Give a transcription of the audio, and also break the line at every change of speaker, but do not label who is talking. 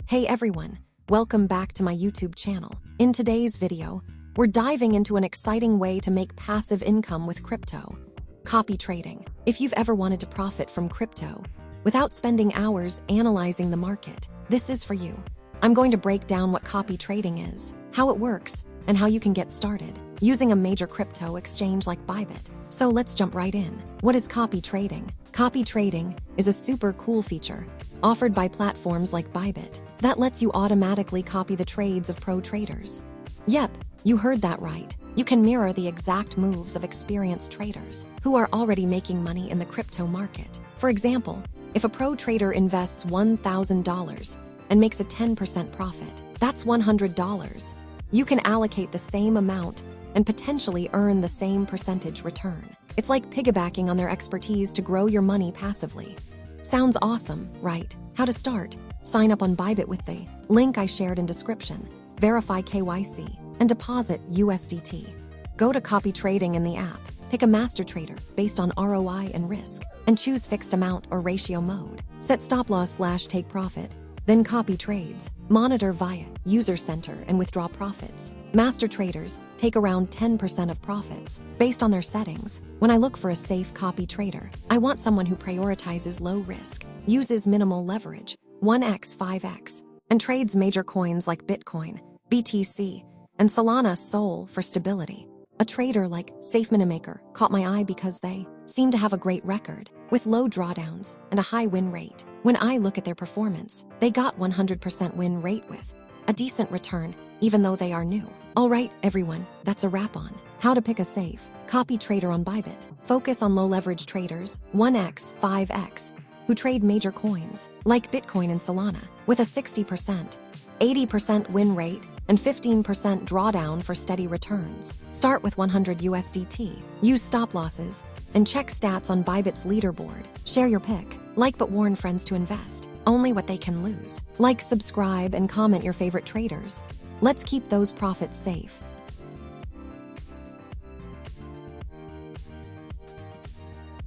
Hey everyone, welcome back to my YouTube channel. In today's video, we're diving into an exciting way to make passive income with crypto: copy trading. If you've ever wanted to profit from crypto without spending hours analyzing the market, this is for you. I'm going to break down what copy trading is, how it works, and how you can get started using a major crypto exchange like Bybit. So let's jump right in. What is copy trading? Copy trading is a super cool feature offered by platforms like Bybit that lets you automatically copy the trades of pro traders. Yep, you heard that right. You can mirror the exact moves of experienced traders who are already making money in the crypto market. For example, if a pro trader invests $1,000 and makes a 10% profit, that's $100. You can allocate the same amount and potentially earn the same percentage return. It's like piggybacking on their expertise to grow your money passively. Sounds awesome, right? How to start? Sign up on Bybit with the link I shared in description, verify KYC, and deposit USDT. Go to copy trading in the app, pick a master trader based on ROI and risk, and choose fixed amount or ratio mode. Set stop loss/take profit, then copy trades. Monitor via user center and withdraw profits. Master traders take around 10% of profits based on their settings. When I look for a safe copy trader, I want someone who prioritizes low risk, uses minimal leverage, 1x, 5x, and trades major coins like Bitcoin, BTC, and Solana Sol for stability. A trader like Safe Minimaker caught my eye because they seem to have a great record with low drawdowns and a high win rate. When I look at their performance, they got 100% win rate with a decent return, even though they are new. All right, everyone, that's a wrap on how to pick a safe copy trader on Bybit. Focus on low leverage traders, 1x, 5x, who trade major coins like Bitcoin and Solana with a 60%, 80% win rate, and 15% drawdown for steady returns. Start with 100 USDT. Use stop losses and check stats on Bybit's leaderboard. Share your pick. Like but warn friends to invest only what they can lose. Like, subscribe, and comment your favorite traders. Let's keep those profits safe.